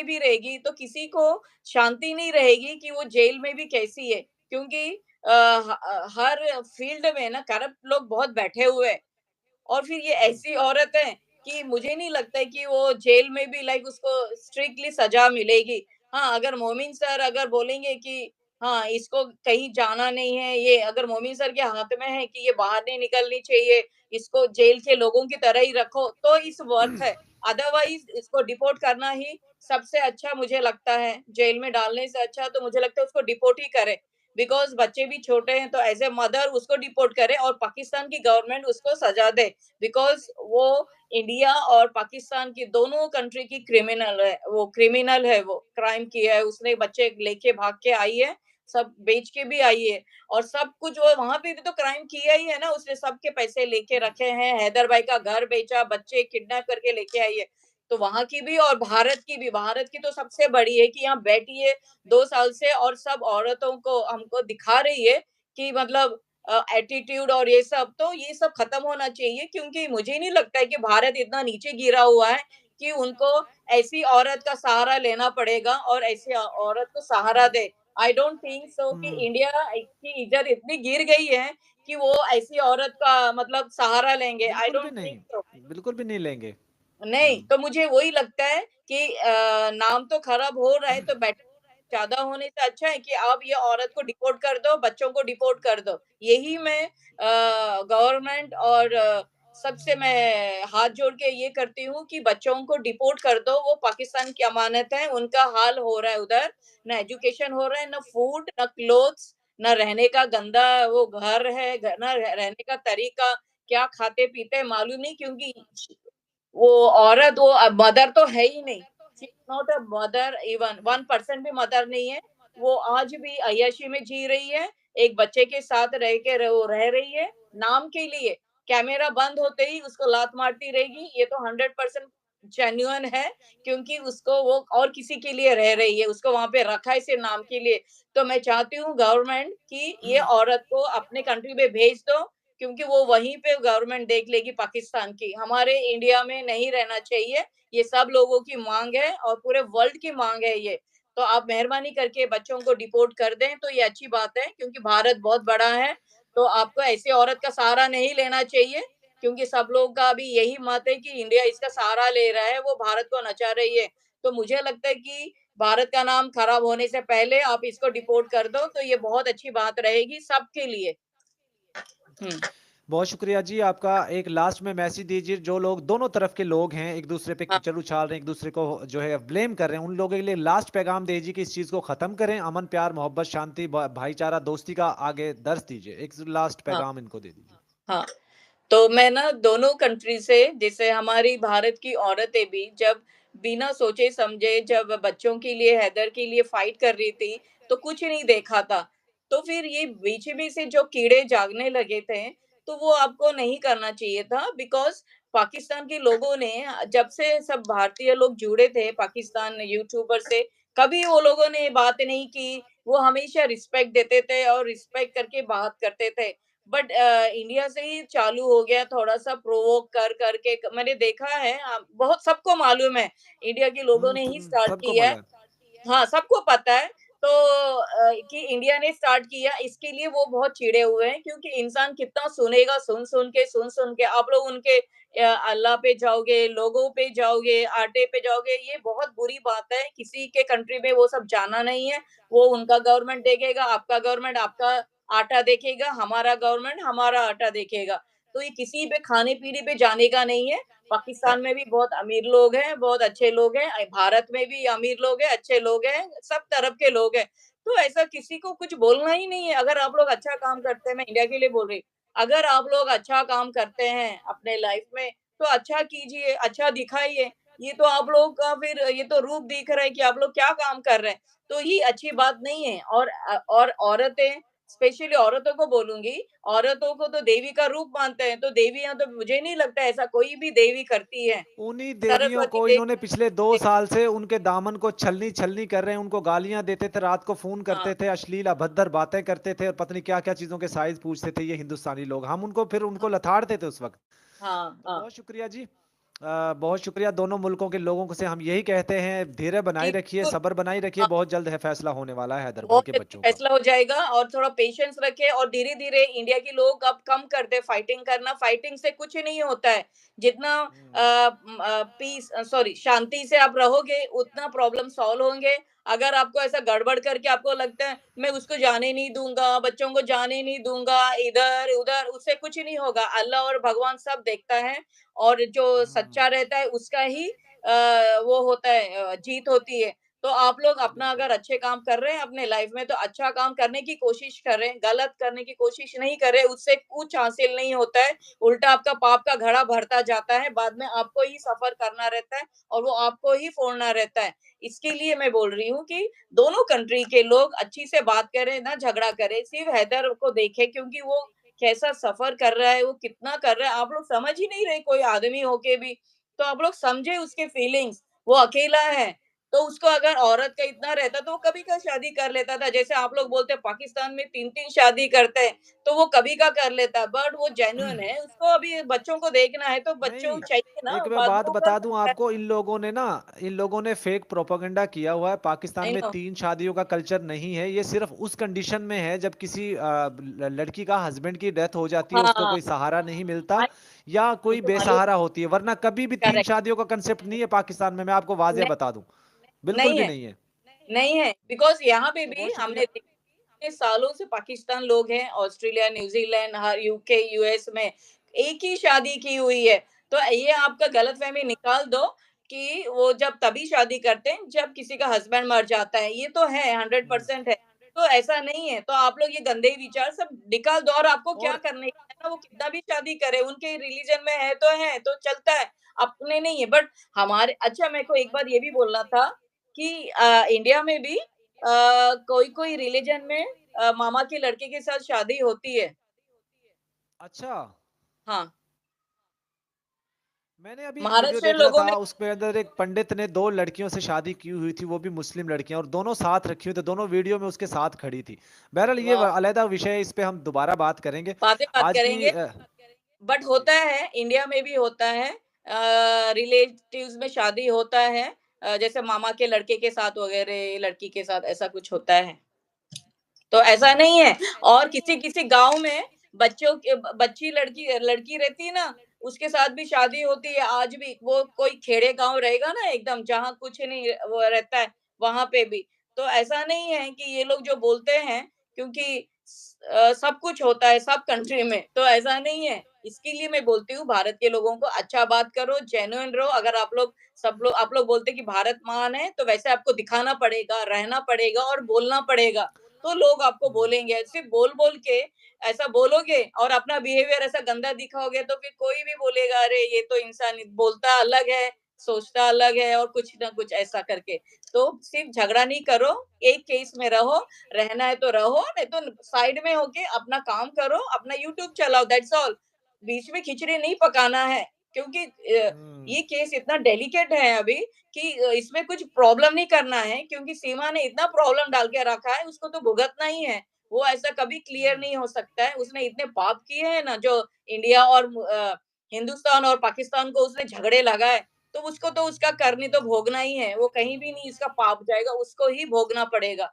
में भी रहेगी तो किसी को शांति नहीं रहेगी कि वो जेल में भी कैसी है, क्योंकि हर फील्ड में ना करप्ट लोग बहुत बैठे हुए हैं। और फिर ये जी। ऐसी औरत है कि मुझे नहीं लगता है कि वो जेल में भी लाइक उसको स्ट्रिक्टली सजा मिलेगी। हाँ, अगर मोमीन सर अगर बोलेंगे कि हाँ, इसको कहीं जाना नहीं है, ये अगर मोमीन सर के हाथ में है कि ये बाहर नहीं निकलनी चाहिए, इसको जेल के लोगों की तरह ही रखो, तो इस वर्थ है। अदरवाइज़ इसको डिपोर्ट करना ही सबसे अच्छा मुझे लगता है। जेल में डालने से अच्छा तो मुझे लगता है उसको डिपोर्ट ही करें। बिकॉज़ बच्चे भी छोटे हैं, तो एज़ अ मदर उसको डिपोर्ट करें और पाकिस्तान की गवर्नमेंट उसको सज़ा दे। बिकॉज़ वो इंडिया और पाकिस्तान की दोनों कंट्री की क्रिमिनल है वो, क्राइम किया है, उसने बच्चे लेके भाग के आई है, सब बेच के भी आई है और सब कुछ वो वहाँ पे भी तो क्राइम किया ही है ना, उसने सबके पैसे लेके रखे हैं, हैदर भाई का घर बेचा, बच्चे किडनैप करके लेके आई है। तो वहाँ की भी और भारत की तो सबसे बड़ी है कि यहाँ बैठी है 2 साल से और सब औरतों को हमको दिखा रही है कि मतलब एटीट्यूड और ये सब खत्म होना चाहिए क्योंकि मुझे नहीं लगता है कि भारत इतना नीचे गिरा हुआ है कि उनको ऐसी औरत का सहारा लेना पड़ेगा और ऐसी औरत को सहारा दे। आई डोंट थिंक सो कि हुँ, इंडिया की इज्जत इतनी गिर गई है कि वो ऐसी औरत का मतलब सहारा लेंगे। आई बिल्कुल भी डोंट नहीं, थिंक सो। बिल्कुल भी नहीं लेंगे। नहीं, हुँ। तो मुझे वही लगता है कि नाम तो खराब हो रहा है तो बेटर ज़्यादा होने से अच्छा है कि आप ये औरत को डिपोर्ट कर दो, बच्चों को डिपोर्ट कर दो। यही मैं गवर्नमेंट और सबसे मैं हाथ जोड़ के ये करती हूँ कि बच्चों को डिपोर्ट कर दो, वो पाकिस्तान की अमानत है, उनका हाल हो रहा है उधर, ना एजुकेशन हो रहा है, ना फूड, ना क्लोथ्स, ना रहने का गंदा वो घर है, ना रहने का तरीका, क्या खाते-पीते हैं मालूम नहीं क्योंकि वो औरत वो मदर तो है ही नहीं। She is not a mother even 1% भी मदर नहीं है। वो आज भी अय्याशी में जी रही है, एक बच्चे के साथ रह के वो रह रही है, नाम के लिए। कैमरा बंद होते ही उसको लात मारती रहेगी, ये तो 100% जेन्युइन है क्योंकि उसको वो और किसी के लिए रह रही है, उसको वहाँ पे रखा है सिर्फ़ नाम के लिए। तो मैं चाहती हूँ गवर्नमेंट कि ये औरत को अपने कंट्री में भेज दो क्योंकि वो वहीं पे गवर्नमेंट देख लेगी पाकिस्तान की। हमारे इंडिया में नहीं रहना चाहिए, ये सब लोगों की माँग है और पूरे वर्ल्ड की माँग है ये। तो आप मेहरबानी करके बच्चों को डिपोर्ट कर दें, तो ये अच्छी बात है क्योंकि भारत बहुत बड़ा है, तो आपको ऐसी औरत का सहारा नहीं लेना चाहिए क्योंकि सब लोगों का भी यही मत है कि इंडिया इसका सहारा ले रहा है, वो भारत को नचा रही है। तो मुझे लगता है कि भारत का नाम खराब होने से पहले आप इसको डिपोर्ट कर दो, तो ये बहुत अच्छी बात रहेगी सबके लिए। हुँ। बहुत शुक्रिया जी आपका। एक लास्ट में मैसेज दीजिए, जो लोग दोनों तरफ के लोग हैं, एक-दूसरे पे हाँ। कीचड़ उछाल रहे हैं, एक-दूसरे को जो है ब्लेम कर रहे हैं, उन लोगों के लिए लास्ट पैगाम दीजिए कि इस चीज़ को ख़त्म करें, अमन, प्यार, मोहब्बत, शांति, भाईचारा, दोस्ती का आगे दर्स दीजिए। एक लास्ट हाँ, पैगाम इनको दे दीजिए। हाँ। तो मैं ना दोनों कंट्री से जैसे हमारी भारत की औरतें भी जब बिना सोचे-समझे जब बच्चों के लिए, हैदर के लिए फाइट कर रही थी, तो कुछ नहीं देखा था। तो फिर ये बीच में से जो कीड़े जागने लगे थे, तो वो आपको नहीं करना चाहिए था बिकॉज़ पाकिस्तान के लोगों ने जब से सब भारतीय लोग जुड़े थे पाकिस्तान यूट्यूबर से, कभी वो लोगों ने बात नहीं की। वो हमेशा रिस्पेक्ट देते थे और रिस्पेक्ट करके बात करते थे। बट इंडिया से ही चालू हो गया थोड़ा-सा प्रोवोक कर के मैंने देखा है बहुत सबको मालूम है, इंडिया के लोगों ने ही स्टार्ट सबको किया है। पता है। हाँ, सबको पता है तो कि इंडिया ने स्टार्ट किया इसके लिए वो बहुत चिढ़े हुए हैं क्योंकि इंसान कितना सुनेगा सुन-सुन के आप लोग उनके अल्लाह पे जाओगे, लोगों पे जाओगे, आटे पे जाओगे, ये बहुत बुरी बात है। किसी के कंट्री में वो सब जाना नहीं है, वो उनका गवर्नमेंट देखेगा, आपका गवर्नमेंट आपका आटा देखेगा, हमारा गवर्नमेंट हमारा आटा देखेगा। तो ये किसी पे खाने-पीने पे जाने का नहीं है। पाकिस्तान में भी बहुत अमीर लोग हैं, बहुत अच्छे लोग हैं, भारत में भी अमीर लोग हैं, अच्छे लोग हैं, सब तरफ के लोग हैं। तो ऐसा किसी को कुछ बोलना ही नहीं है, अगर आप लोग अच्छा काम करते हैं मैं इंडिया के लिए बोल रही हूँ। अगर आप लोग अच्छा काम करते हैं अपने लाइफ में, तो अच्छा कीजिए, अच्छा दिखाइए। ये तो आप लोग का फिर ये तो रूप दिख रहा है कि आप लोग क्या काम कर रहे हैं, तो ये अच्छी बात नहीं है और औरतें स्पेशली औरतों को बोलूँगी, औरतों को तो देवी का रूप मानते हैं, तो देवियाँ तो मुझे नहीं लगता ऐसा कोई भी देवी करती है। उन्हीं देवियों सरस्वती को इन्होंने देवी पिछले 2 साल से उनके दामन को छलनी-छलनी कर रहे हैं, उनको गालियाँ देते थे, रात को फ़ोन हाँ, करते थे, अश्लील अभद्र बातें करते थे और पता नहीं क्या-क्या चीज़ों के साइज़ पूछते थे ये हिंदुस्तानी लोग। हम उनको फिर हाँ, उनको लताड़ते थे उस वक़्त। हाँ, तो हाँ, बहुत शुक्रिया जी। बहुत शुक्रिया दोनों मुल्कों के लोगों को से हम यही कहते हैं, धैर्य बनाए जी, रखिए, बिल्कुल। सब्र बनाए रखिए, हाँ। बहुत जल्द है फैसला होने वाला है हैदर भाई बहुत के जल्दी बच्चों का। फैसला हो जाएगा और थोड़ा पेशेंस रखें और धीरे-धीरे इंडिया के लोग अब कम कर दें फाइटिंग करना, फाइटिंग से कुछ नहीं होता है। जितना हुँ, सॉरी शांति से आप रहोगे, उतना प्रॉब्लम सॉल्व होंगे। अगर आपको ऐसा गड़बड़ करके आपको लगता है, मैं उसको जाने नहीं दूँगा, बच्चों को जाने नहीं दूँगा, इधर-उधर, उससे कुछ नहीं होगा। अल्लाह और भगवान सब देखता है और जो हुँ, सच्चा रहता है, उसका ही वो होता है जीत होती है। तो आप लोग अपना बिल्कुल। अगर अच्छे काम कर रहे हैं अपने लाइफ में तो अच्छा काम करने की कोशिश करें, गलत करने की कोशिश नहीं करें, उससे कुछ हासिल नहीं होता है। उल्टा आपका पाप का घड़ा भरता जाता है, बाद में आपको ही सफ़र करना रहता है और वो आपको ही फोड़ना रहता है। इसके लिए मैं बोल रही हूँ कि दोनों कंट्री के लोग अच्छी से बात करें, ना झगड़ा करें। सिर्फ हैदर को देखें क्योंकि वो कैसा सफ़र कर रहा है, वो कितना कर रहा है, आप लोग समझ ही नहीं रहे कोई आदमी होके भी। तो आप लोग समझे उसके फीलिंग्स, वो अकेला है। तो उसको अगर औरत का इतना रहता तो वो कभी का शादी कर लेता था। जैसे आप लोग बोलते हैं पाकिस्तान में 3-3 शादी करते हैं, तो वो कभी का कर लेता। बट वो जेन्युइन है, उसको अभी बच्चों को देखना है तो बच्चों नहीं, चाहिए ना, एक मैं बाद में बात वो कर बता दूँ सकता है। आपको, इन लोगों ने फेक प्रोपेगेंडा किया हुआ है, पाकिस्तान आई में नो। 3 शादियों का कल्चर नहीं है, ये सिर्फ़ उस कंडीशन में है जब किसी लड़की का हस्बैंड की डेथ हो जाती है, उसको हाँ, कोई सहारा नहीं मिलता आई या कोई मुझे मालूम बेसहारा होती है, वरना कभी भी 3 करेक्ट। शादियों का कांसेप्ट नहीं है पाकिस्तान में, मैं आपको वाज़ह नहीं, बता दूँ। बिल्कुल नहीं भी है, नहीं है। नहीं है बिकॉज़ यहाँ पे तो भी बहुत हमने शुक्रिया। इतने सालों से पाकिस्तान लोग हैं, ऑस्ट्रेलिया, न्यूज़ीलैंड, हर यूके, यूएस में एक ही शादी की हुई है। तो ये आपका गलतफ़हमी निकाल दो कि वो जब तभी शादी करते हैं जब किसी का हस्बैंड मर जाता है। ये तो है हुँ, 100% है। तो ऐसा नहीं है, तो आप लोग ये गंदे विचार सब निकाल दो और आपको क्या और करने का है ना, वो कितना भी शादी करे, उनके रिलीजन में है, तो चलता है, अपने नहीं है। बट हमारे अच्छा मेरे को एक बात ये भी बोलना था कि इंडिया में भी कोई-कोई रिलीजन में मामा के लड़के के साथ शादी होती है। अच्छा, हाँ, मैंने अभी एक वीडियो महाराष्ट्र देख रहा लोगों में था, उसके अंदर एक पंडित ने 2 लड़कियों से शादी की हुई थी, वो भी मुस्लिम लड़कियाँ और दोनों साथ रखी हुई थी, दोनों वीडियो में उसके साथ खड़ी थी। बहरहाल ये वाह! अलग विषय है, इस पे हम दोबारा बात करेंगे। बातें बात आज की करेंगे, बट जी। होता है, इंडिया में भी होता है रिलेटिव्स में शादी होता है जैसे मामा के लड़के के साथ वगैरह, लड़की के साथ ऐसा कुछ होता है। तो ऐसा अच्छा। नहीं है और किसी-किसी गाँव में बच्चों के ब बच्ची लड़की लड़की रहती है ना, उसके साथ भी शादी होती है आज भी। वो कोई खेड़े गाँव रहेगा ना एकदम जहाँ कुछ नहीं वो रहता है, वहाँ पे भी। तो ऐसा नहीं है कि ये लोग जो बोलते हैं क्योंकि सब कुछ होता है सब कंट्री में, तो ऐसा नहीं है। इसके लिए मैं बोलती हूँ भारत के लोगों को अच्छा बात करो, जेन्युइन रहो। अगर आप लोग बोलते हैं कि भारत महान है, तो वैसे आपको दिखाना पड़ेगा, रहना पड़ेगा और बोलना पड़ेगा। तो लोग आपको हुँ, बोलेंगे। सिर्फ बोल-बोल के ऐसा बोलोगे और अपना बिहेवियर ऐसा गंदा दिखाओगे तो फिर कोई भी बोलेगा, "अरे! ये तो इंसान बोलता अलग है, सोचता अलग है" और कुछ ना कुछ ऐसा करके। तो सिर्फ झगड़ा नहीं करो, एक केस में रहो, रहना है तो रहो, नहीं तो साइड में होके अपना काम करो, अपना यूट्यूब चलाओ दैट्स ऑल। बीच में खिचड़ी नहीं पकाना है क्योंकि हुँ, ये केस इतना डेलिकेट है अभी कि इसमें कुछ प्रॉब्लम नहीं करना है क्योंकि सीमा ने इतना प्रॉब्लम डाल के रखा है, उसको तो भुगतना ही है। वो ऐसा कभी क्लियर हुँ, नहीं हो सकता है। उसने इतने पाप किए हैं ना जो इंडिया और हिंदुस्तान और पाकिस्तान को उसने झगड़े लगाए, तो उसको तो उसका करनी तो भोगना ही है। वो कहीं भी नहीं इसका पाप जाएगा, उसको ही भोगना पड़ेगा।